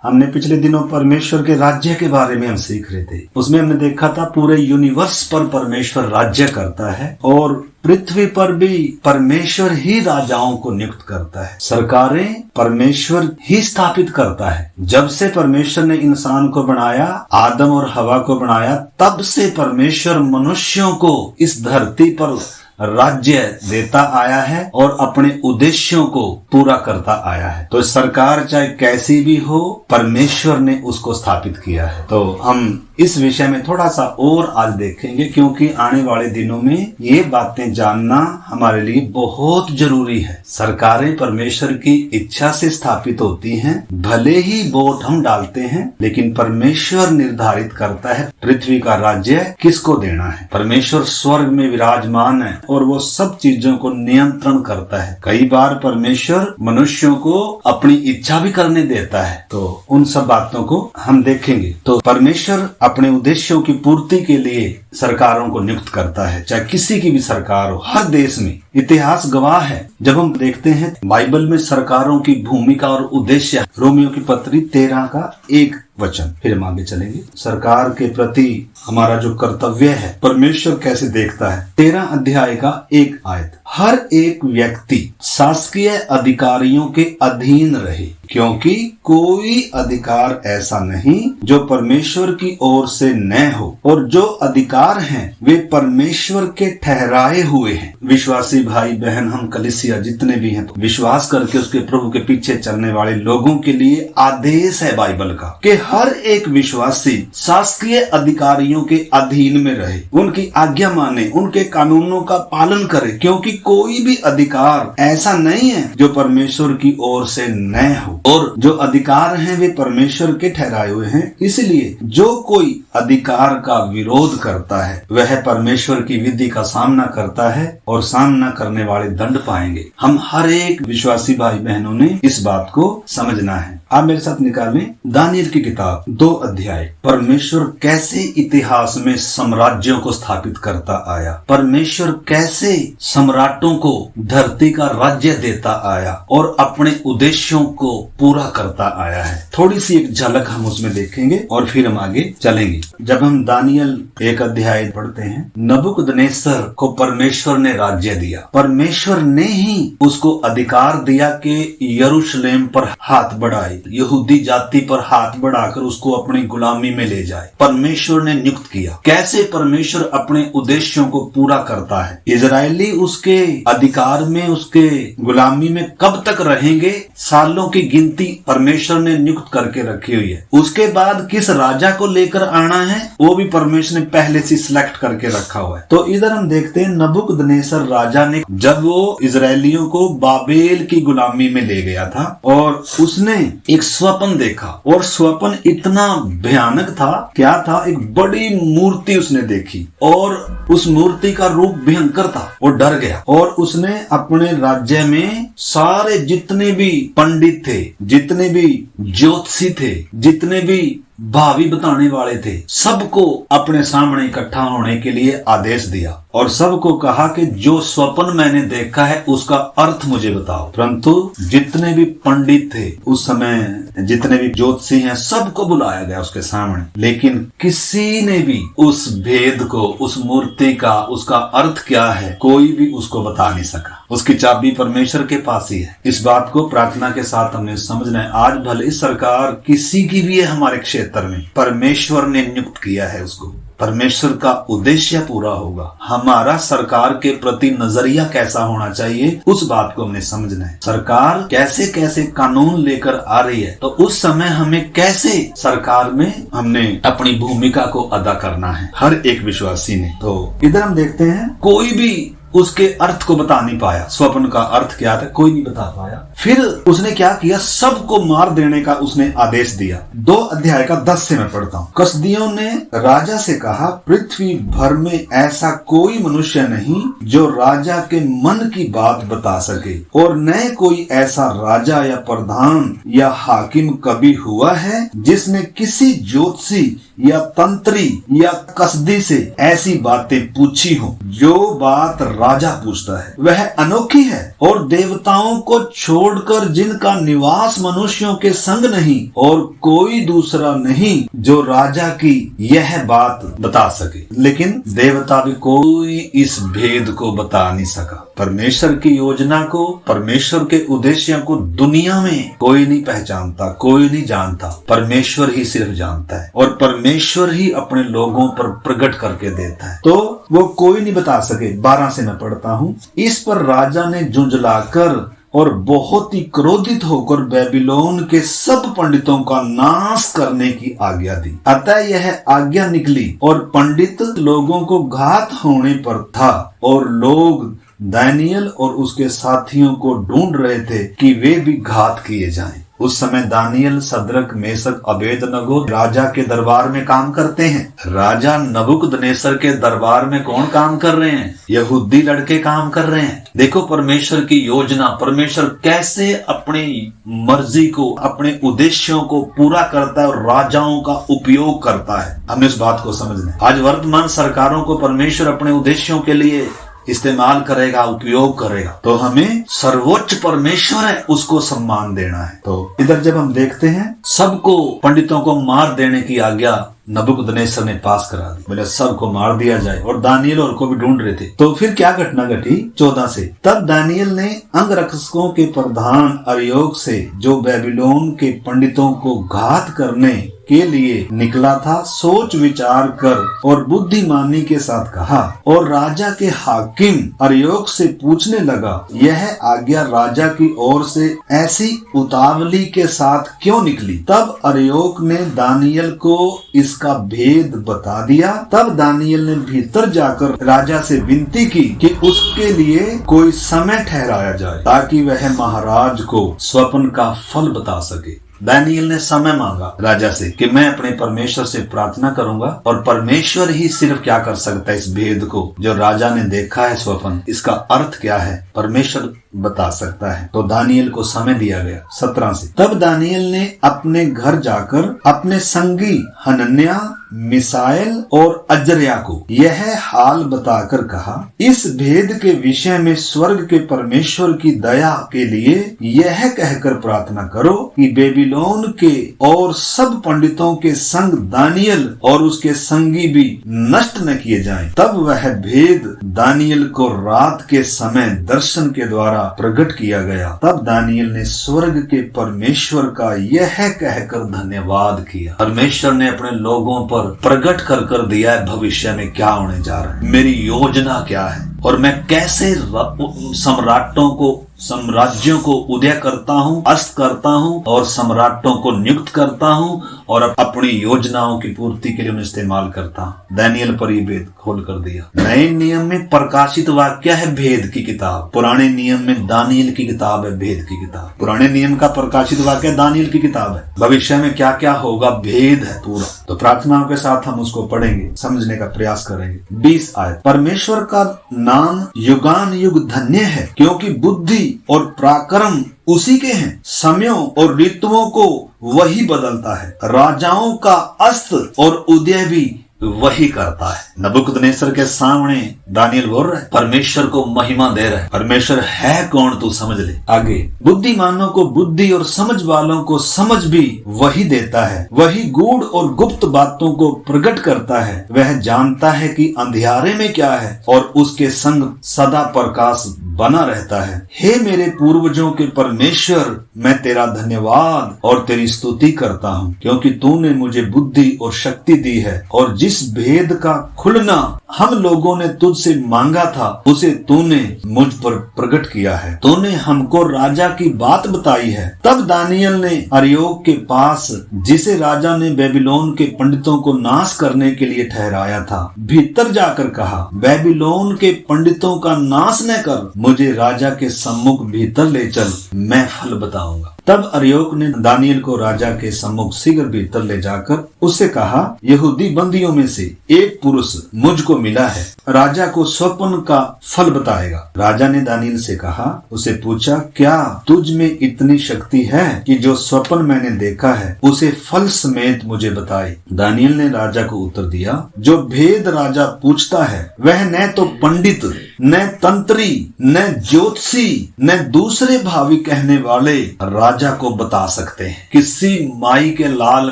हमने पिछले दिनों परमेश्वर के राज्य के बारे में हम सीख रहे थे। उसमें हमने देखा था पूरे यूनिवर्स पर परमेश्वर राज्य करता है और पृथ्वी पर भी परमेश्वर ही राजाओं को नियुक्त करता है। सरकारें परमेश्वर ही स्थापित करता है। जब से परमेश्वर ने इंसान को बनाया, आदम और हवा को बनाया, तब से परमेश्वर मनुष्यों को इस धरती पर राज्य देता आया है और अपने उद्देश्यों को पूरा करता आया है। तो सरकार चाहे कैसी भी हो, परमेश्वर ने उसको स्थापित किया है। तो हम इस विषय में थोड़ा सा और आज देखेंगे, क्योंकि आने वाले दिनों में ये बातें जानना हमारे लिए बहुत जरूरी है। सरकारें परमेश्वर की इच्छा से स्थापित होती हैं। भले ही वोट हम डालते हैं, लेकिन परमेश्वर निर्धारित करता है पृथ्वी का राज्य किसको देना है। परमेश्वर स्वर्ग में विराजमान है और वो सब चीजों को नियंत्रण करता है। कई बार परमेश्वर मनुष्यों को अपनी इच्छा भी करने देता है। तो उन सब बातों को हम देखेंगे। तो परमेश्वर अपने उद्देश्यों की पूर्ति के लिए सरकारों को नियुक्त करता है, चाहे किसी की भी सरकार हो। हर देश में इतिहास गवाह है। जब हम देखते हैं बाइबल में सरकारों की भूमिका और उद्देश्य, रोमियो की पत्री 13 का 1 वचन, फिर हम आगे चलेंगे। सरकार के प्रति हमारा जो कर्तव्य है, परमेश्वर कैसे देखता है। 13 अध्याय का 1 आयत, हर एक व्यक्ति शासकीय अधिकारियों के अधीन रहे, क्योंकि कोई अधिकार ऐसा नहीं जो परमेश्वर की ओर से न हो, और जो अधिकार हैं वे परमेश्वर के ठहराए हुए हैं। विश्वासी भाई बहन, हम कलीसिया जितने भी हैं, तो विश्वास करके उसके प्रभु के पीछे चलने वाले लोगों के लिए आदेश है बाइबल का कि हर एक विश्वासी शासकीय अधिकारियों के अधीन में रहे, उनकी आज्ञा माने, उनके कानूनों का पालन करे, क्योंकि कोई भी अधिकार ऐसा नहीं है जो परमेश्वर की ओर से न हो, और जो अधिकार हैं वे परमेश्वर के ठहराए हुए हैं। इसलिए जो कोई अधिकार का विरोध करता है वह परमेश्वर की विधि का सामना करता है और सामना करने वाले दंड पाएंगे। हम हर एक विश्वासी भाई बहनों ने इस बात को समझना है। आप मेरे साथ निकालें दानियल की किताब 2 अध्याय। परमेश्वर कैसे इतिहास में साम्राज्यों को स्थापित करता आया, परमेश्वर कैसे सम्राटों को धरती का राज्य देता आया और अपने उद्देश्यों को पूरा करता आया है। थोड़ी सी एक झलक हम उसमें देखेंगे और फिर हम आगे चलेंगे। जब हम दानियल 1 अध्याय पढ़ते हैं, नबूकदनेस्सर को परमेश्वर ने राज्य दिया। परमेश्वर ने ही उसको अधिकार दिया कि यरूशलेम पर हाथ बढ़ाए, यहूदी जाति पर हाथ बढ़ाकर उसको अपनी गुलामी में ले जाए। परमेश्वर ने नियुक्त किया। कैसे परमेश्वर अपने उद्देश्यों को पूरा करता है। इजरायली उसके अधिकार में, उसके गुलामी में कब तक रहेंगे, सालों की गिनती परमेश्वर ने नियुक्त करके रखी हुई है। उसके बाद किस राजा को लेकर आना है वो भी परमेश्वर ने पहले से सिलेक्ट करके रखा हुआ है। तो इधर हम देखते हैं नबूकदनेस्सर राजा ने, जब वो इजरायलियों को बाबेल की गुलामी में ले गया था और उसने एक स्वप्न देखा, और स्वप्न इतना भयानक था। क्या था? एक बड़ी मूर्ति उसने देखी और उस मूर्ति का रूप भयंकर था। वो डर गया और उसने अपने राज्य में सारे जितने भी पंडित थे, जितने भी ज्योतिषी थे, जितने भी भावी बताने वाले थे, सबको अपने सामने इकट्ठा होने के लिए आदेश दिया और सबको कहा कि जो स्वप्न मैंने देखा है उसका अर्थ मुझे बताओ। परंतु जितने भी पंडित थे उस समय, जितने भी ज्योतिषी हैं, सबको बुलाया गया उसके सामने, लेकिन किसी ने भी उस भेद को, उस मूर्ति का, उसका अर्थ क्या है, कोई भी उसको बता नहीं सका। उसकी चाबी परमेश्वर के पास ही है। इस बात को प्रार्थना के साथ हमने समझना है। आज भले सरकार किसी की भी है हमारे क्षेत्र में, परमेश्वर ने नियुक्त किया है उसको, परमेश्वर का उद्देश्य पूरा होगा। हमारा सरकार के प्रति नजरिया कैसा होना चाहिए, उस बात को हमने समझना है। सरकार कैसे कैसे कानून लेकर आ रही है, तो उस समय हमें कैसे सरकार में हमने अपनी भूमिका को अदा करना है, हर एक विश्वासी ने। तो इधर हम देखते हैं, कोई भी उसके अर्थ को बता नहीं पाया। स्वप्न का अर्थ क्या था, कोई नहीं बता पाया। फिर उसने क्या किया, सबको मार देने का उसने आदेश दिया। 2 अध्याय का 10 से मैं पढ़ता हूँ। कसदियों ने राजा से कहा, पृथ्वी भर में ऐसा कोई मनुष्य नहीं जो राजा के मन की बात बता सके, और न कोई ऐसा राजा या प्रधान या हाकिम कभी हुआ है जिसने किसी ज्योतिषी या तंत्री या कसदी से ऐसी बातें पूछी हो। जो बात राजा पूछता है वह अनोखी है और देवताओं को छोड़कर जिनका निवास मनुष्यों के संग नहीं और कोई दूसरा नहीं जो राजा की यह बात बता सके। लेकिन देवता भी कोई इस भेद को बता नहीं सका। परमेश्वर की योजना को, परमेश्वर के उद्देश्य को दुनिया में कोई नहीं पहचानता, कोई नहीं जानता। परमेश्वर ही सिर्फ जानता है और परमेश्वर ही अपने लोगों पर प्रकट करके देता है, तो वो कोई नहीं बता सके। 12 से मैं पढ़ता हूँ। इस पर राजा ने झुंझलाकर और बहुत ही क्रोधित होकर बेबीलोन के सब पंडितों का नाश करने की आज्ञा दी। अतः यह आज्ञा निकली और पंडित लोगों को घात होने पर था और लोग दानियल और उसके साथियों को ढूंढ रहे थे कि वे भी घात किए जाएं। उस समय दानियल, सद्रक, मेशक, अबेदनगो राजा के दरबार में काम करते हैं। राजा नबूकदनेस्सर के दरबार में कौन काम कर रहे हैं? यहूदी लड़के काम कर रहे हैं। देखो परमेश्वर की योजना, परमेश्वर कैसे अपनी मर्जी को, अपने उद्देश्यों को पूरा करता है और राजाओं का उपयोग करता है। हमें इस बात को समझना है। आज वर्तमान सरकारों को परमेश्वर अपने उद्देश्यों के लिए इस्तेमाल करेगा, उपयोग करेगा, तो हमें सर्वोच्च परमेश्वर है उसको सम्मान देना है। तो इधर जब हम देखते हैं, सबको पंडितों को मार देने की आज्ञा नबूकदनेस्सर ने पास करा दी। बोले सबको मार दिया जाए और दानियल और को भी ढूंढ रहे थे। तो फिर क्या घटना घटी? 14 से। तब दानियल ने अंगरक्षकों के प्रधान अर्योक से, जो बेबीलोन के पंडितों को घात करने के लिए निकला था, सोच विचार कर और बुद्धिमानी के साथ कहा और राजा के हाकिम अर्योक से पूछने लगा, यह आज्ञा राजा की ओर से ऐसी उतावली के साथ क्यों निकली? तब अर्योक ने दानियल को इसका भेद बता दिया। तब दानियल ने भीतर जाकर राजा से विनती की कि उसके लिए कोई समय ठहराया जाए ताकि वह महाराज को स्वप्न का फल बता सके। दानियल ने समय मांगा राजा से कि मैं अपने परमेश्वर से प्रार्थना करूंगा और परमेश्वर ही सिर्फ क्या कर सकता है, इस भेद को जो राजा ने देखा है स्वप्न, इसका अर्थ क्या है, परमेश्वर बता सकता है। तो दानियल को समय दिया गया। 17 से। तब दानियल ने अपने घर जाकर अपने संगी हनन्याह, मिसाएल और अजर्या को यह हाल बताकर कहा, इस भेद के विषय में स्वर्ग के परमेश्वर की दया के लिए यह कहकर प्रार्थना करो कि बेबीलोन के और सब पंडितों के संग दानियल और उसके संगी भी नष्ट न किए जाएं। तब वह भेद दानियल को रात के समय दर्शन के द्वारा प्रकट किया गया। तब दानियल ने स्वर्ग के परमेश्वर का यह कहकर धन्यवाद किया। परमेश्वर ने अपने लोगों पर प्रकट कर दिया है भविष्य में क्या होने जा रहा है, मेरी योजना क्या है और मैं कैसे सम्राटों को, साम्राज्यों को उदय करता हूँ, अस्त करता हूँ और सम्राटों को नियुक्त करता हूँ और अपनी योजनाओं की पूर्ति के लिए उन्हें इस्तेमाल करता हूँ। दानियल पर ये भेद खोल कर दिया। नए नियम में प्रकाशित वाक्य है भेद की किताब, पुराने नियम में दानियल की किताब है भेद की किताब। पुराने नियम का प्रकाशित वाक्य दानियल की किताब है, भविष्य में क्या क्या होगा भेद है पूरा। तो प्रार्थनाओं के साथ हम उसको पढ़ेंगे, समझने का प्रयास करेंगे। 20 आयत। परमेश्वर का नाम युगान युग धन्य है, क्योंकि बुद्धि और पराक्रम उसी के हैं। समयों और ऋतुओं को वही बदलता है, राजाओं का अस्त और उदय भी वही करता है। नबूकदनेस्सर के सामने दानियल बोल रहा है, परमेश्वर को महिमा दे रहा है। परमेश्वर है कौन तू समझ ले। आगे, बुद्धिमानों को बुद्धि और समझ वालों को समझ भी वही देता है। वही गूढ़ और गुप्त बातों को प्रकट करता है। वह जानता है कि अंधियारे में क्या है और उसके संग सदा प्रकाश बना रहता है। हे मेरे पूर्वजों के परमेश्वर, मैं तेरा धन्यवाद और तेरी स्तुति करता हूँ, क्योंकि तूने मुझे बुद्धि और शक्ति दी है और जिस भेद का खुलना हम लोगों ने तुझसे मांगा था उसे तूने मुझ पर प्रकट किया है। तूने हमको राजा की बात बताई है। तब दानियल ने अर्योक के पास, जिसे राजा ने बेबीलोन के पंडितों को नाश करने के लिए ठहराया था, भीतर जाकर कहा, बेबीलोन के पंडितों का नाश न कर, मुझे राजा के सम्मुख भीतर ले चल, मैं फल बताऊंगा। तब अर्योक ने दानियल को राजा के सम्मुख शीघ्र भीतर ले जाकर उससे कहा, यहूदी बंदियों में से एक पुरुष मुझको मिला है, राजा को स्वप्न का फल बताएगा। राजा ने दानियल से कहा, उसे पूछा, क्या तुझ में इतनी शक्ति है कि जो स्वप्न मैंने देखा है उसे फल समेत मुझे बताए? दानियल ने राजा को उत्तर दिया, जो भेद राजा पूछता है वह न तो पंडित, न तंत्री, न ज्योतिषी, न दूसरे भावी कहने वाले राजा को बता सकते हैं। किसी माई के लाल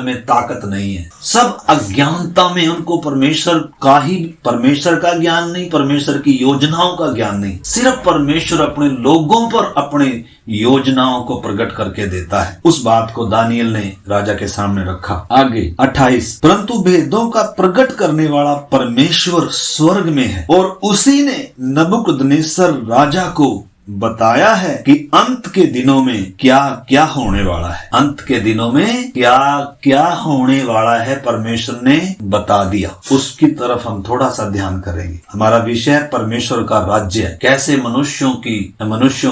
में ताकत नहीं है। सब अज्ञानता में, उनको परमेश्वर का ज्ञान नहीं, परमेश्वर की योजनाओं का ज्ञान नहीं। सिर्फ परमेश्वर अपने लोगों पर अपने योजनाओं को प्रकट करके देता है। उस बात को दानियल ने राजा के सामने रखा। आगे 28, परंतु भेदों का प्रकट करने वाला परमेश्वर स्वर्ग में है और उसी ने नबूकदनेस्सर राजा को बताया है कि अंत के दिनों में क्या क्या होने वाला है। अंत के दिनों में क्या क्या होने वाला है परमेश्वर ने बता दिया। उसकी तरफ हम थोड़ा सा ध्यान करेंगे। हमारा विषय परमेश्वर का राज्य, कैसे मनुष्यों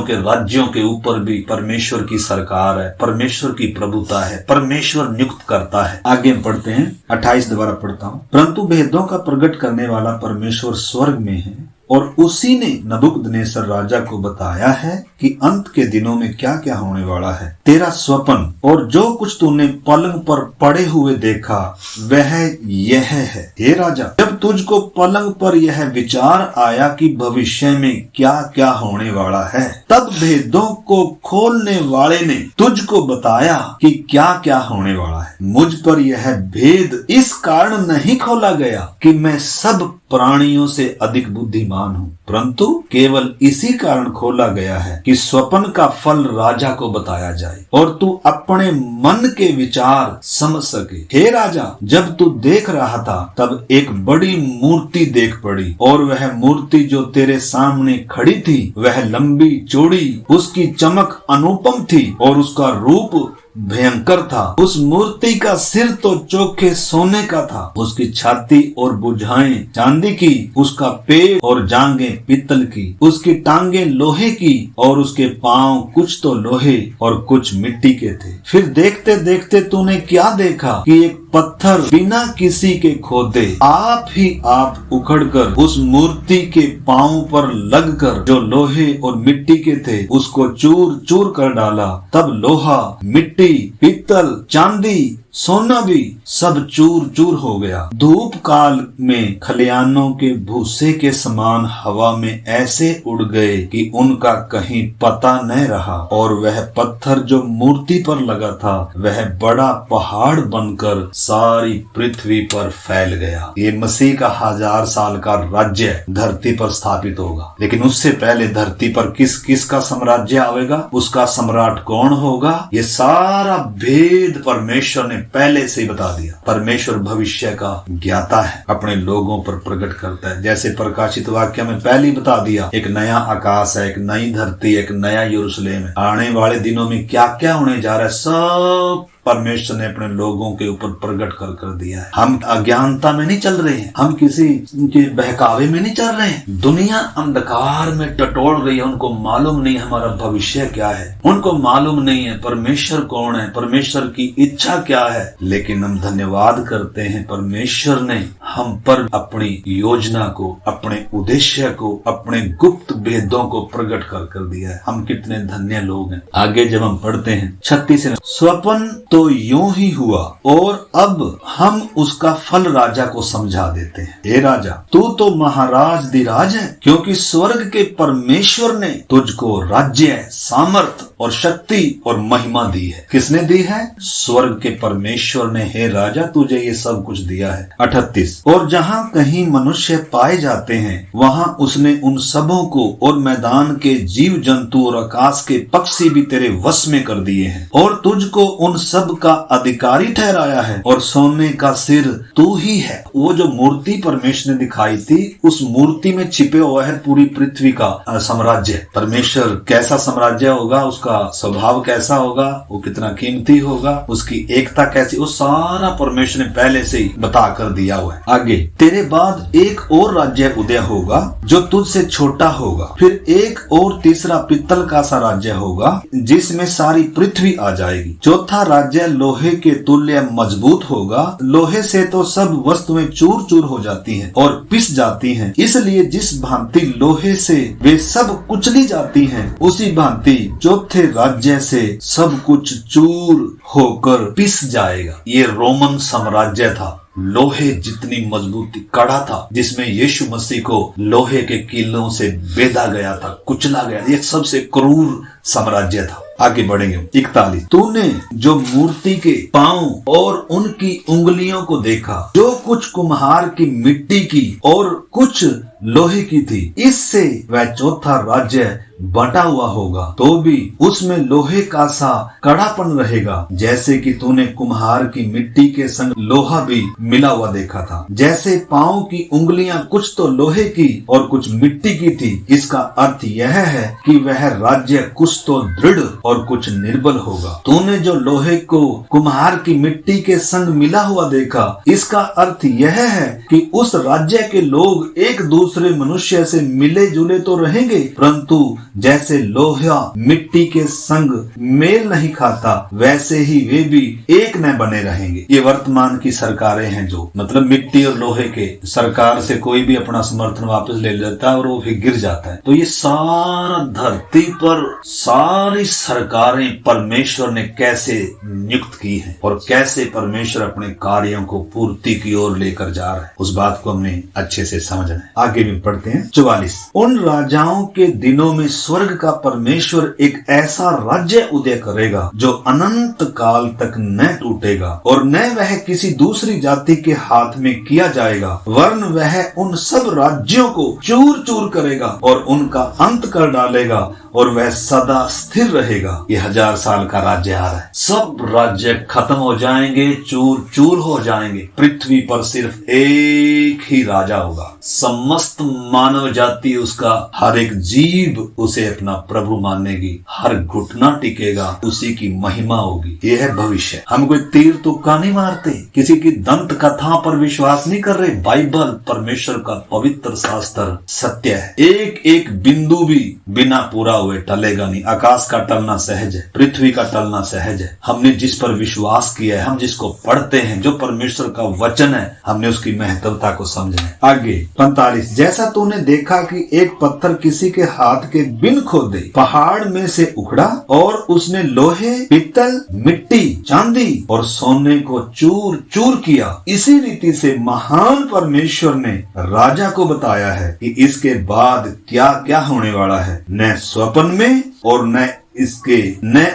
के राज्यों के ऊपर भी परमेश्वर की सरकार है, परमेश्वर की प्रभुता है, परमेश्वर नियुक्त करता है। आगे हम पढ़ते हैं, 28 दोबारा पढ़ता हूँ। परंतु भेदों का प्रकट करने वाला परमेश्वर स्वर्ग में है और उसी ने नबूकदनेस्सर राजा को बताया है कि अंत के दिनों में क्या क्या होने वाला है। तेरा स्वप्न और जो कुछ तूने पलंग पर पड़े हुए देखा वह यह है। हे राजा, जब तुझको पलंग पर यह विचार आया कि भविष्य में क्या क्या होने वाला है, तब भेदों को खोलने वाले ने तुझको बताया कि क्या क्या होने वाला है। मुझ पर यह भेद इस कारण नहीं खोला गया कि मैं सब प्राणियों से अधिक बुद्धिमान हूँ, परंतु केवल इसी कारण खोला गया है कि स्वप्न का फल राजा को बताया जाए और तू अपने मन के विचार समझ सके। हे राजा, जब तू देख रहा था तब एक बड़ी मूर्ति देख पड़ी और वह मूर्ति जो तेरे सामने खड़ी थी वह लंबी चौड़ी, उसकी चमक अनुपम थी और उसका रूप भयंकर था। उस मूर्ति का सिर तो चोखे सोने का था, उसकी छाती और भुजाएं चांदी की, उसका पेट और जांघें पीतल की, उसकी टांगे लोहे की और उसके पांव कुछ तो लोहे और कुछ मिट्टी के थे। फिर देखते देखते तूने क्या देखा कि एक पत्थर बिना किसी के खोदे आप ही आप उखड़कर उस मूर्ति के पांव पर लगकर जो लोहे और मिट्टी के थे उसको चूर चूर कर डाला। तब लोहा, मिट्टी, पीतल, चांदी, सोना भी सब चूर चूर हो गया। धूप काल में खलियानों के भूसे के समान हवा में ऐसे उड़ गए कि उनका कहीं पता न रहा और वह पत्थर जो मूर्ति पर लगा था वह बड़ा पहाड़ बनकर सारी पृथ्वी पर फैल गया। ये मसीह का 1000 साल का राज्य धरती पर स्थापित होगा, लेकिन उससे पहले धरती पर किस किस का साम्राज्य आवेगा, उसका सम्राट कौन होगा, ये सारा भेद परमेश्वर ने पहले से ही बता दिया। परमेश्वर भविष्य का ज्ञाता है, अपने लोगों पर प्रकट करता है। जैसे प्रकाशित वाक्य में पहले ही बता दिया, एक नया आकाश है, एक नई धरती, एक नया यरूशलेम है। आने वाले दिनों में क्या क्या होने जा रहा है सब परमेश्वर ने अपने लोगों के ऊपर प्रकट कर दिया है। हम अज्ञानता में नहीं चल रहे हैं, हम किसी के बहकावे में नहीं चल रहे हैं। दुनिया अंधकार में टटोल रही है, उनको मालूम नहीं हमारा भविष्य क्या है, उनको मालूम नहीं है परमेश्वर कौन है, परमेश्वर की इच्छा क्या है। लेकिन हम धन्यवाद करते हैं, परमेश्वर ने हम पर अपनी योजना को, अपने उद्देश्य को, अपने गुप्त भेदों को प्रकट कर दिया है। हम कितने धन्य लोग हैं। आगे जब हम पढ़ते हैं 36, स्वप्न तो यूं ही हुआ और अब हम उसका फल राजा को समझा देते हैं। हे राजा, तू तो महाराज दिराज है, क्योंकि स्वर्ग के परमेश्वर ने तुझको राज्य, सामर्थ और शक्ति और महिमा दी है। किसने दी है? स्वर्ग के परमेश्वर ने। हे राजा, तुझे ये सब कुछ दिया है। 38, और जहाँ कहीं मनुष्य पाए जाते हैं वहाँ उसने उन सबों को और मैदान के जीव जंतु और आकाश के पक्षी भी तेरे वश में कर दिए हैं और तुझको उन सब का अधिकारी ठहराया है और सोने का सिर तू ही है। वो जो मूर्ति परमेश्वर ने दिखाई थी, उस मूर्ति में छिपे हुआ है पूरी पृथ्वी का साम्राज्य। परमेश्वर कैसा साम्राज्य होगा, उसका उसका स्वभाव कैसा होगा, वो कितना कीमती होगा, उसकी एकता कैसी, वो सारा परमेश्वर ने पहले से ही बता कर दिया हुआ है। आगे, तेरे बाद एक और राज्य उदय होगा जो तुझसे छोटा होगा, फिर एक और तीसरा पित्तल का सा राज्य होगा जिसमें सारी पृथ्वी आ जाएगी। चौथा राज्य लोहे के तुल्य मजबूत होगा। लोहे से तो सब वस्तुएं चूर चूर हो जाती हैं और पिस जाती हैं, इसलिए जिस भांति लोहे से वे सब कुचली जाती हैं, उसी भांति चौथे राज्य से सब कुछ चूर होकर पिस जाएगा। ये रोमन साम्राज्य था। लोहे जितनी मजबूती, कड़ा था, जिसमें यीशु मसीह को लोहे के कीलों से बेधा गया था, कुचला गया। ये सबसे क्रूर साम्राज्य था। आगे बढ़ेंगे। 41, तूने जो मूर्ति के पांव और उनकी उंगलियों को देखा, जो कुछ कुम्हार की मिट्टी की और कुछ लोहे की थी, इससे वह चौथा राज्य बटा हुआ होगा, तो भी उसमें लोहे का सा कड़ापन रहेगा, जैसे कि तूने कुम्हार की मिट्टी के संग लोहा भी मिला हुआ देखा था। जैसे पांव की उंगलियां कुछ तो लोहे की और कुछ मिट्टी की थी, इसका अर्थ यह है कि वह राज्य कुछ तो दृढ़ और कुछ निर्बल होगा। तूने जो लोहे को कुम्हार की मिट्टी के संग मिला हुआ देखा, इसका अर्थ यह है कि उस राज्य के लोग एक दूसरे मनुष्य से मिले जुले तो रहेंगे, परंतु जैसे लोहा मिट्टी के संग मेल नहीं खाता, वैसे ही वे भी एक न बने रहेंगे। ये वर्तमान की सरकारें हैं, जो मतलब मिट्टी और लोहे के, सरकार से कोई भी अपना समर्थन वापस ले लेता है और वो फिर गिर जाता है। तो ये सारा धरती पर सारी सरकारें परमेश्वर ने कैसे नियुक्त की है और कैसे परमेश्वर अपने कार्यों को पूर्ति की ओर लेकर जा रहा है, उस बात को हमने अच्छे से समझना है। आगे भी पढ़ते हैं। 44, उन राजाओं के दिनों में स्वर्ग का परमेश्वर एक ऐसा राज्य उदय करेगा जो अनंत काल तक न टूटेगा और न वह किसी दूसरी जाति के हाथ में किया जाएगा, वरन वह उन सब राज्यों को चूर चूर करेगा और उनका अंत कर डालेगा और वह सदा स्थिर रहेगा। ये 1000 साल का राज्य आ रहा है। सब राज्य खत्म हो जाएंगे, चूर चूर हो जाएंगे। पृथ्वी पर सिर्फ एक ही राजा होगा। समस्त मानव जाति उसका, हर एक जीव उसे अपना प्रभु मानेगी, हर घुटना टिकेगा, उसी की महिमा होगी। यह है भविष्य। हम कोई तीर तुक्का नहीं मारते, किसी की दंत कथा पर विश्वास नहीं कर रहे। बाइबल परमेश्वर का पवित्र शास्त्र सत्य है। एक एक बिंदु भी बिना पूरा हुए टलेगा नहीं। आकाश का टलना सहज है, पृथ्वी का टलना सहज है। हमने जिस पर विश्वास किया है, हम जिसको पढ़ते हैं, जो परमेश्वर का वचन है, हमने उसकी महत्वता को समझना है। आगे 45, जैसा तूने देखा कि एक पत्थर किसी के हाथ के बिन खोदे पहाड़ में से उखड़ा और उसने लोहे, पित्तल, मिट्टी, चांदी और सोने को चूर चूर किया, इसी रीति से महान परमेश्वर ने राजा को बताया है कि इसके बाद क्या क्या होने वाला है। न स्वप्न में और न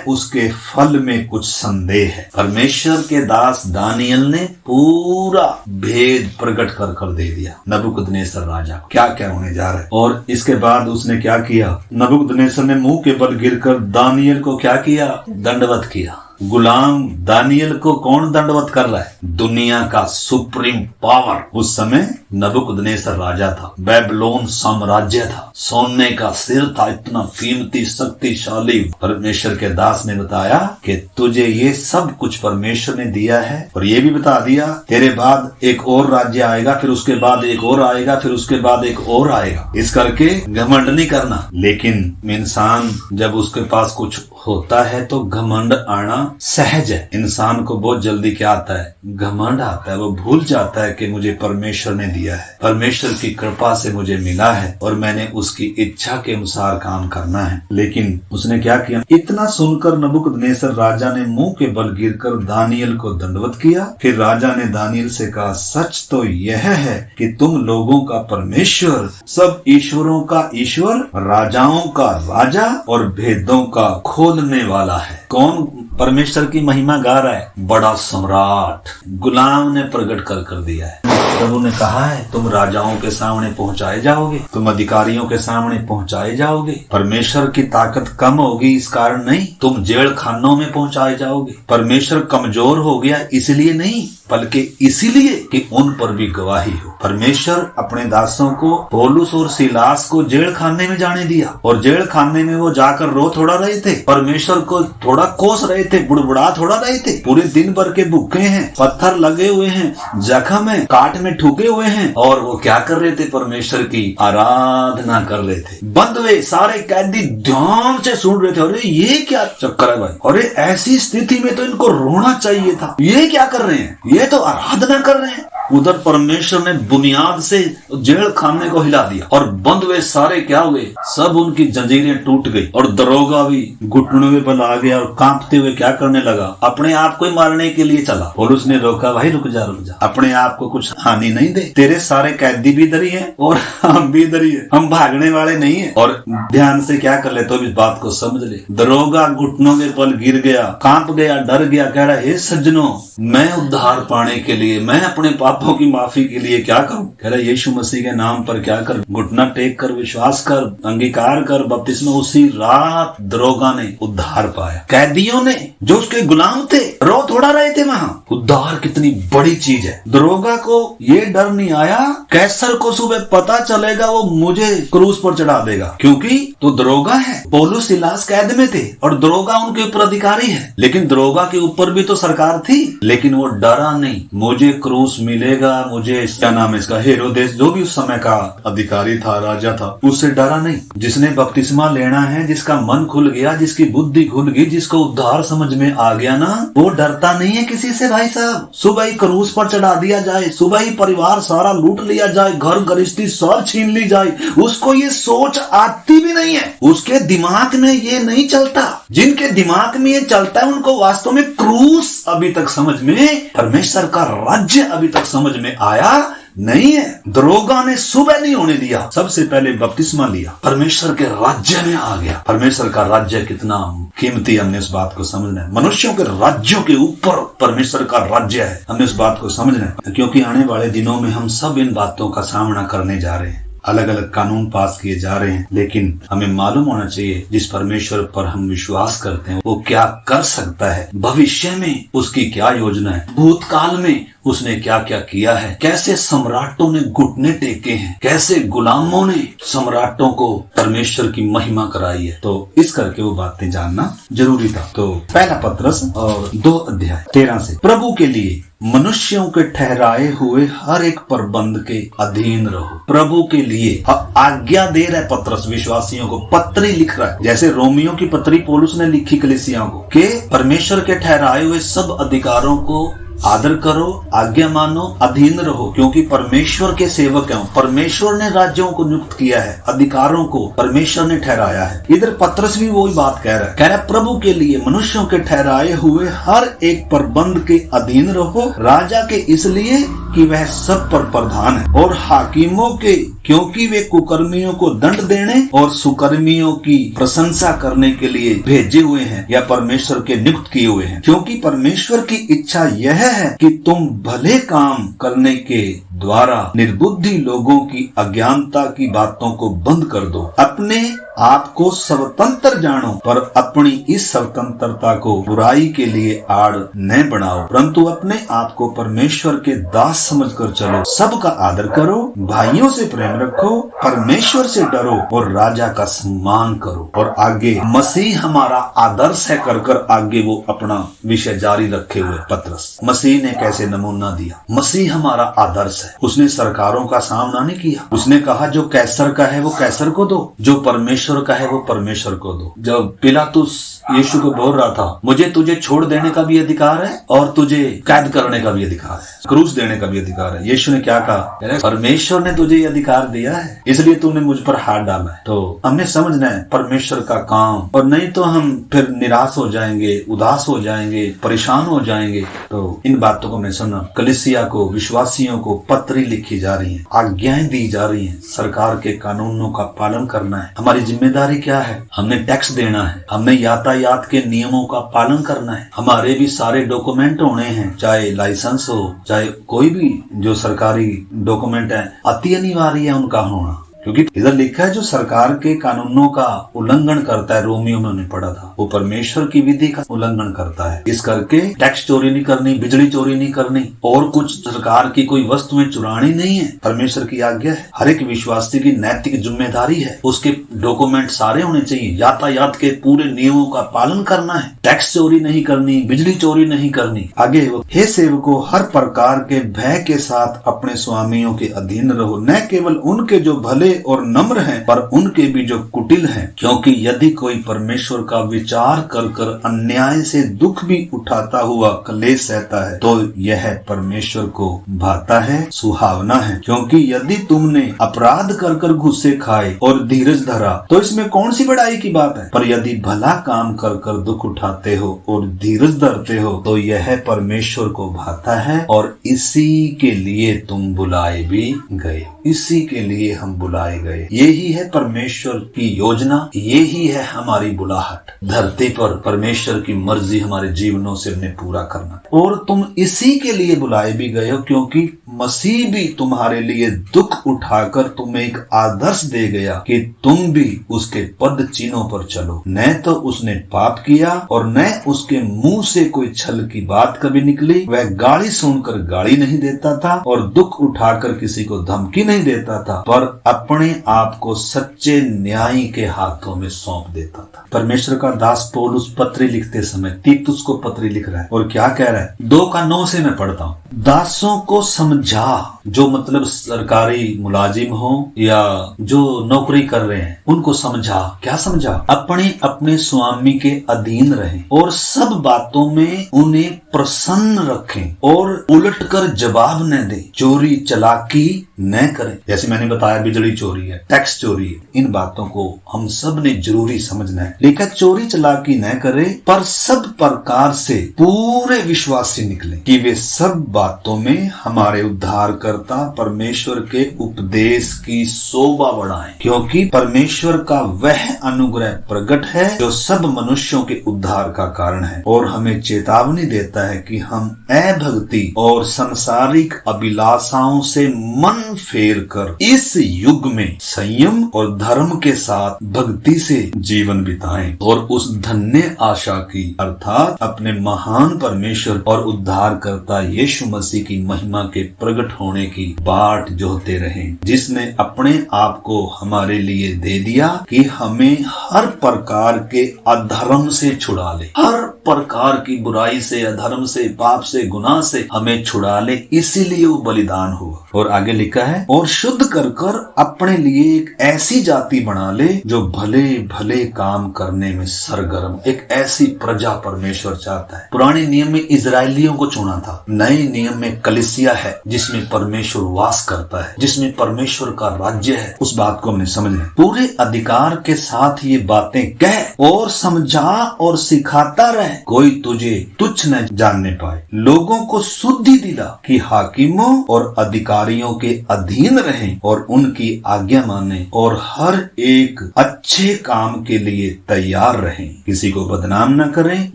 उसके फल में कुछ संदेह है। परमेश्वर के दास दानियल ने पूरा भेद प्रकट कर दे दिया नबूकदनेस्सर राजा को, क्या क्या होने जा रहा है। और इसके बाद उसने क्या किया, नबूकदनेस्सर ने मुंह के बल गिरकर दानियल को क्या किया, दंडवत किया। गुलाम दानियल को कौन दंडवत कर रहा है? दुनिया का सुप्रीम पावर। उस समय नबूकदनेस्सर राजा था, बेबीलोन साम्राज्य था, सोने का सिर था, इतना कीमती शक्तिशाली। परमेश्वर के दास ने बताया कि तुझे ये सब कुछ परमेश्वर ने दिया है, और ये भी बता दिया तेरे बाद एक और राज्य आएगा, फिर उसके बाद एक और आएगा, फिर उसके बाद एक और आएगा। इस करके घमंड नहीं करना। लेकिन इंसान जब उसके पास कुछ होता है तो घमंड आना सहज है। इंसान को बहुत जल्दी क्या आता है, घमंड आता है। वो भूल जाता है कि मुझे परमेश्वर ने दिया है, परमेश्वर की कृपा से मुझे मिला है और मैंने उसकी इच्छा के अनुसार काम करना है। लेकिन उसने क्या किया, इतना सुनकर नबूकदनेस्सर राजा ने मुंह के बल गिरकर दानियल को दंडवत किया। फिर राजा ने दानियल से कहा, सच तो यह है कि तुम लोगों का परमेश्वर, सब ईश्वरों का ईश्वर, राजाओं का राजा और भेदों का खोलने वाला है। कौन परमेश्वर की महिमा गा रहा है? बड़ा सम्राट, गुलाम ने प्रकट कर दिया है। प्रभु ने कहा है तुम राजाओं के सामने पहुंचाए जाओगे, तुम अधिकारियों के सामने पहुंचाए जाओगे। परमेश्वर की ताकत कम होगी इस कारण नहीं, तुम जेल खानों में पहुंचाए जाओगे। परमेश्वर कमजोर हो गया इसलिए नहीं, बल्कि इसीलिए कि उन पर भी गवाही हो। परमेश्वर अपने दासों को पौलुस और सिलास को जेल खाने में जाने दिया, और जेल खाने में वो जाकर रो थोड़ा रहे थे, परमेश्वर को थोड़ा कोस रहे थे, बुड़बुड़ा थोड़ा रहे थे। पूरे दिन भर के भूखे हैं, पत्थर लगे हुए हैं, जख्म है, काट में ठुके हुए हैं, और वो क्या कर रहे थे? परमेश्वर की आराधना कर रहे थे। बंद हुए सारे कैदी ध्यान से सुन रहे थे, अरे ये क्या चक्कर है भाई, अरे ऐसी स्थिति में तो इनको रोना चाहिए था, ये क्या कर रहे हैं, ये तो आराधना कर रहे हैं। उधर परमेश्वर ने बुनियाद से जेल खाने को हिला दिया, और बंद हुए सारे क्या हुए? सब उनकी जंजीरें टूट गई, और दरोगा भी घुटनों पर आ गया और कांपते हुए क्या करने लगा? अपने आप को मारने के लिए चला। पुलिस ने रोका, भाई रुक जा, अपने आप को कुछ हानि नहीं दे, तेरे सारे कैदी भी इधर ही हैं और हम भी इधर ही हैं, हम भागने वाले नहीं हैं। और ध्यान से क्या कर ले तो इस बात को समझ ले। दरोगा घुटनों के पल गिर गया, कांप गया, डर गया, कह रहा हे सज्जनों, मैं उद्धार पाने के लिए, मैं अपने पापों की माफी के लिए क्या करूं? कह रहा यीशु मसीह के नाम पर क्या कर, घुटना टेक कर विश्वास कर, अंगीकार कर, बपतिस्मा। उसी रात दरोगा ने उद्धार पाया। कैदियों ने जो उसके गुलाम थे रो थोड़ा रहे थे वहां। उद्धार कितनी बड़ी चीज है। दरोगा को ये डर नहीं आया कैसर को सुबह पता चलेगा वो मुझे क्रूस पर चढ़ा देगा, क्योंकि तो दरोगा है। पौलुस सिलास कैद में थे और दरोगा उनके ऊपर अधिकारी है, लेकिन दरोगा के ऊपर भी तो सरकार थी, लेकिन वो डरा नहीं, मुझे क्रूस मिलेगा, मुझे क्या नाम है इसका, हेरोदेस जो भी उस समय का अधिकारी था, राजा था, उससे डरा नहीं। जिसने बपतिस्मा लेना है, जिसका मन खुल गया, जिसकी बुद्धि खुल गई, जिसको उद्धार समझ में आ गया ना, वो डरता नहीं है किसी से। भाई साहब, सुबह ही क्रूस पर चढ़ा दिया जाए, सुबह ही परिवार सारा लूट लिया जाए, घर गृहस्थी सब छीन ली जाए, उसको ये सोच आती भी नहीं है, उसके दिमाग में ये नहीं चलता। जिनके दिमाग में ये चलता है उनको वास्तव में क्रूस अभी तक समझ में, परमेश्वर का राज्य अभी तक समझ में आया नहीं है। दरोगा ने सुबह नहीं होने दिया, सबसे पहले बपतिस्मा लिया, परमेश्वर के राज्य में आ गया। परमेश्वर का राज्य कितना कीमती, हमने उस बात को समझना है। मनुष्यों के राज्यों के ऊपर परमेश्वर का राज्य है, हमने उस बात को समझना है, क्योंकि आने वाले दिनों में हम सब इन बातों का सामना करने जा रहे हैं। अलग अलग कानून पास किए जा रहे हैं, लेकिन हमें मालूम होना चाहिए जिस परमेश्वर पर हम विश्वास करते हैं वो क्या कर सकता है, भविष्य में उसकी क्या योजना है, भूतकाल में उसने क्या क्या किया है, कैसे सम्राटों ने घुटने टेके हैं, कैसे गुलामों ने सम्राटों को परमेश्वर की महिमा कराई है। तो इस करके वो बातें जानना जरूरी था। तो पहला पत्रस और 2 अध्याय 13 से, प्रभु के लिए मनुष्यों के ठहराए हुए हर एक प्रबंध के अधीन रहो। प्रभु के लिए आज्ञा दे रहा है पत्रस, विश्वासियों को पत्री लिख रहा है, जैसे रोमियो की पत्री पौलुस ने लिखी कलीसियाओं को, कि परमेश्वर के ठहराए हुए सब अधिकारों को आदर करो, आज्ञा मानो, अधीन रहो, क्योंकि परमेश्वर के सेवक हैं। परमेश्वर ने राज्यों को नियुक्त किया है, अधिकारों को परमेश्वर ने ठहराया है। इधर पत्रस भी वही बात कह रहा है, प्रभु के लिए मनुष्यों के ठहराए हुए हर एक प्रबंध के अधीन रहो, राजा के इसलिए कि वह सब पर प्रधान है, और हाकिमों के क्योंकि वे कुकर्मियों को दंड देने और सुकर्मियों की प्रशंसा करने के लिए भेजे हुए हैं या परमेश्वर के नियुक्त किए हुए हैं। क्योंकि परमेश्वर की इच्छा यह है कि तुम भले काम करने के द्वारा निर्बुद्धि लोगों की अज्ञानता की बातों को बंद कर दो। अपने आप को स्वतंत्र जानो, पर अपनी इस स्वतंत्रता को बुराई के लिए आड़ न बनाओ, परंतु अपने आप को परमेश्वर के दास समझकर चलो। सबका आदर करो, भाइयों से प्रेम रखो, परमेश्वर से डरो और राजा का सम्मान करो। और आगे मसीह हमारा आदर्श है कर आगे वो अपना विषय जारी रखे हुए पत्रस, मसीह ने कैसे नमूना दिया। मसीह हमारा आदर्श है, उसने सरकारों का सामना नहीं किया। उसने कहा जो कैसर का है वो कैसर को दो, जो परमेश्वर का है वो परमेश्वर को दो। जब पिलातुस यीशु को बोल रहा था मुझे तुझे छोड़ देने का भी अधिकार है और तुझे कैद करने का भी अधिकार है, क्रूस देने का भी अधिकार है, यीशु ने क्या कहा, परमेश्वर ने तुझे ये अधिकार दिया है, इसलिए तूने मुझ पर हाथ डाला है। तो हमने समझना है परमेश्वर का काम, और नहीं तो हम फिर निराश हो जाएंगे, उदास हो जाएंगे, परेशान हो जाएंगे। तो इन बातों को मैं सुना, कलीसिया को, विश्वासियों को पत्री लिखी जा रही है, आज्ञाएं दी जा रही है, सरकार के कानूनों का पालन करना है। हमारी जिम्मेदारी क्या है, हमने टैक्स देना है, हमने यातायात के नियमों का पालन करना है, हमारे भी सारे डॉक्यूमेंट होने हैं, चाहे लाइसेंस हो, चाहे कोई भी जो सरकारी डॉक्यूमेंट है, अति अनिवार्य है उनका होना। क्योंकि इधर लिखा है जो सरकार के कानूनों का उल्लंघन करता है, रोमियो में उन्हें पढ़ा था, वो परमेश्वर की विधि का उल्लंघन करता है। इस करके टैक्स चोरी नहीं करनी, बिजली चोरी नहीं करनी और कुछ सरकार की कोई वस्तुएं चुरानी नहीं है, परमेश्वर की आज्ञा है। हर एक विश्वासी की नैतिक जिम्मेदारी है, उसके डॉक्यूमेंट सारे होने चाहिए, यातायात के पूरे नियमों का पालन करना है, टैक्स चोरी नहीं करनी, बिजली चोरी नहीं करनी। आगे हे सेवकों, हर प्रकार के भय के साथ अपने स्वामियों के अधीन रहो, न केवल उनके जो भले और नम्र हैं, पर उनके भी जो कुटिल हैं, क्योंकि यदि कोई परमेश्वर का विचार कर कर अन्याय से दुख भी उठाता हुआ क्लेश सहता है, तो यह परमेश्वर को भाता है, सुहावना है। क्योंकि यदि तुमने अपराध कर कर गुस्से खाए और धीरज धरा, तो इसमें कौन सी बड़ाई की बात है? पर यदि भला काम कर कर दुख उठाते हो और धीरज धरते हो, तो यह परमेश्वर को भाता है, और इसी के लिए तुम बुलाए भी गए। इसी के लिए हम बुलाए गए। यही है परमेश्वर की योजना, यही है हमारी बुलाहट। धरती पर परमेश्वर की मर्जी हमारे जीवनों से उन्हें पूरा करना, और तुम इसी के लिए बुलाए भी गए हो, क्योंकि मसीह भी तुम्हारे लिए दुख उठाकर तुम्हें एक आदर्श दे गया कि तुम भी उसके पद चिन्हों पर चलो। न तो उसने पाप किया और न उसके मुंह से कोई छल की बात कभी निकली। वह गाली सुनकर गाली नहीं देता था और दुख उठाकर किसी को धमकी नहीं देता था, पर अपने आप को सच्चे न्यायी के हाथों में सौंप देता था। परमेश्वर का दास पौलुस पत्री लिखते समय तीतुस को पत्री लिख रहा है, और क्या कह रहा है? 2:9 से मैं पढ़ता हूँ। दासों को समझा, जो मतलब सरकारी मुलाजिम हो या जो नौकरी कर रहे हैं, उनको समझा। क्या समझा? अपने अपने स्वामी के अधीन रहें और सब बातों में उन्हें प्रसन्न रखें और उलटकर जवाब न दें, चोरी चलाकी न करें। जैसे मैंने बताया बिजली चोरी है, टैक्स चोरी है, इन बातों को हम सब ने जरूरी समझना है। लेकिन चोरी चलाकी न करे, पर सब प्रकार से पूरे विश्वासी निकले कि वे सब बातों में हमारे उद्धारकर्ता परमेश्वर के उपदेश की शोभा बढ़ाएं, क्योंकि परमेश्वर का वह अनुग्रह प्रकट है जो सब मनुष्यों के उद्धार का कारण है, और हमें चेतावनी देता है कि हम अभक्ति और सांसारिक अभिलाषाओं से मन फेर कर इस युग में संयम और धर्म के साथ भक्ति से जीवन बिताएं, और उस धन्य आशा की अर्थात अपने महान परमेश्वर और उद्धारकर्ता यीशु मसीह की महिमा के प्रकट होने की बाट जोहते रहें, जिसने अपने आप को हमारे लिए दे दिया कि हमें हर प्रकार के अधर्म से छुड़ा ले, हर प्रकार की बुराई से, अधर्म से, पाप से, गुनाह से हमें छुड़ा ले, इसीलिए वो बलिदान हुआ। और आगे लिखा है, और शुद्ध कर कर अपने लिए एक ऐसी जाति बना ले जो भले भले काम करने में सरगर्म, एक ऐसी प्रजा परमेश्वर चाहता है। पुराने नियम में इजरायलियों को चुना था, नए नियम में कलीसिया है जिसमें परमेश्वर वास करता है, जिसमें परमेश्वर का राज्य है। उस बात को हमने समझना है। पूरे अधिकार के साथ ये बातें कह और समझा और सिखाता रहे, कोई तुझे तुच्छ न जानने पाए। लोगों को शुद्धि दिला कि हाकिमों और अधिकारियों के अधीन रहें और उनकी आज्ञा माने और हर एक अच्छे काम के लिए तैयार रहें। किसी को बदनाम न करें,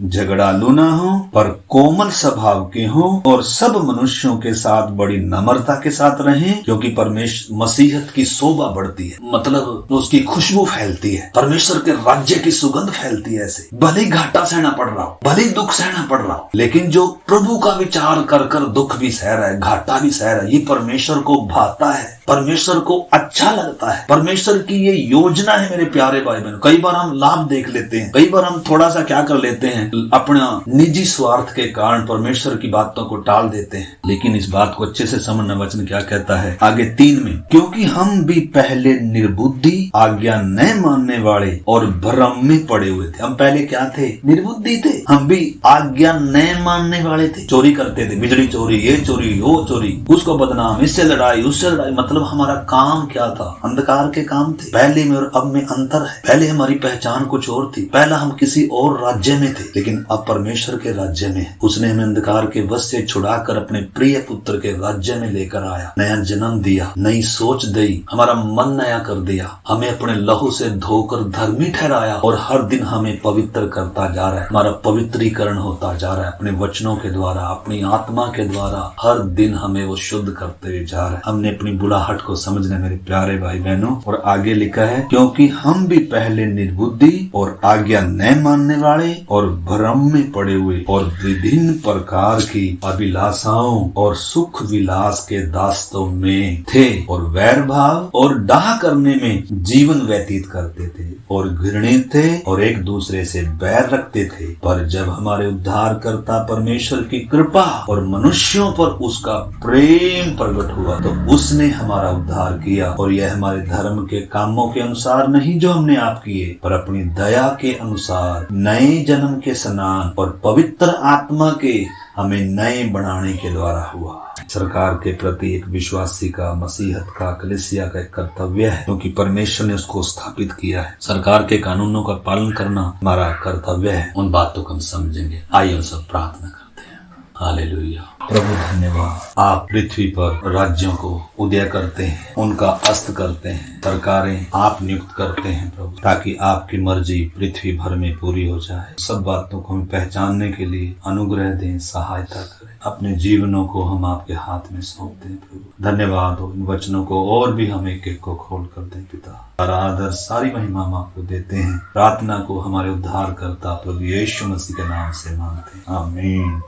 झगड़ालू न हो, पर कोमल स्वभाव के हों और सब मनुष्यों के साथ बड़ी नम्रता के साथ रहें, क्योंकि परमेश्वर मसीहत की शोभा बढ़ती है, मतलब उसकी खुशबू फैलती है, परमेश्वर के राज्य की सुगंध फैलती है। ऐसे भले घाटा सहना पड़ रहा हो, भले दुख सहना पड़ रहा हो, लेकिन जो प्रभु का विचार कर कर दुख भी सह रहा है, घाटा भी सह रहा है, ये परमेश्वर को भाता है, परमेश्वर को अच्छा लगता है। परमेश्वर की ये योजना है मेरे प्यारे भाई बहन। कई बार हम लाभ देख लेते हैं, कई बार हम थोड़ा सा क्या कर लेते हैं, अपना निजी स्वार्थ के कारण परमेश्वर की बातों को टाल देते हैं। लेकिन इस बात को अच्छे से समझना, वचन क्या कहता है आगे 3 में, क्योंकि हम भी पहले निर्बुद्धि, आज्ञा न मानने वाले और भ्रम में पड़े हुए थे। हम पहले क्या थे? निर्बुद्धि थे। हम भी आज्ञा न मानने वाले थे, चोरी करते थे, बिजली चोरी, ये चोरी, वो चोरी, उसको बदनाम, इससे लड़ाई, उससे लड़ाई। मतलब हमारा काम क्या था? अंधकार के काम थे। पहले में और अब में अंतर है। पहले हमारी पहचान कुछ और थी, पहला हम किसी और राज्य में थे, लेकिन अब परमेश्वर के राज्य में है। उसने हमें अंधकार के वश से छुड़ाकर अपने प्रिय पुत्र के राज्य में लेकर आया, नया जन्म दिया, नई सोच दी, हमारा मन नया कर दिया, हमें अपने लहू से धोकर धर्मी ठहराया और हर दिन हमें पवित्र करता जा रहा है। हमारा पवित्रीकरण होता जा रहा है अपने वचनों के द्वारा, अपनी आत्मा के द्वारा। हर दिन हमें वो शुद्ध करते हुए जा रहा है। हमने अपनी बुलाहट को समझना मेरे प्यारे भाई बहनों। और आगे लिखा है, क्योंकि हम भी पहले निर्बुद्धि और आज्ञा न मानने वाले और भ्रम में पड़े हुए और विभिन्न प्रकार की अभिलाषाओं और सुख विलास के दास्तों में थे और वैर भाव और डाह करने में जीवन व्यतीत करते थे और घृणित थे और एक दूसरे से बैर रखते थे। पर जब हमारे उद्धारकर्ता परमेश्वर की कृपा और मनुष्यों पर उसका प्रेम प्रकट हुआ तो उसने हमारा उद्धार किया, और यह हमारे धर्म के कामों के अनुसार नहीं जो हमने आप किए, पर अपनी दया के अनुसार नए जन्म के स्नान और पवित्र आत्मा के हमें नए बनाने के द्वारा हुआ। सरकार के प्रति एक विश्वासी का, मसीहत का, कलीसिया का एक कर्तव्य है, क्योंकि परमेश्वर ने उसको स्थापित किया है। सरकार के कानूनों का पालन करना हमारा कर्तव्य है। उन बातों को हम समझेंगे। आइए हम सब प्रार्थना करते हैं। हालेलुया। प्रभु धन्यवाद, आप पृथ्वी पर राज्यों को उदय करते हैं, उनका अस्त करते हैं, सरकारें आप नियुक्त करते हैं प्रभु, ताकि आपकी मर्जी पृथ्वी भर में पूरी हो जाए। सब बातों को हम पहचानने के लिए अनुग्रह दें, सहायता करें। अपने जीवनों को हम आपके हाथ में सौंपते हैं प्रभु। धन्यवाद हो, इन वचनों को और भी हम एक एक को खोल कर दें पिता। सारा आदर, सारी महिमा हम आपको देते हैं। प्रार्थना को हमारे उद्धार करता प्रभु यीशु मसीह के नाम से मांगते हैं, आमीन।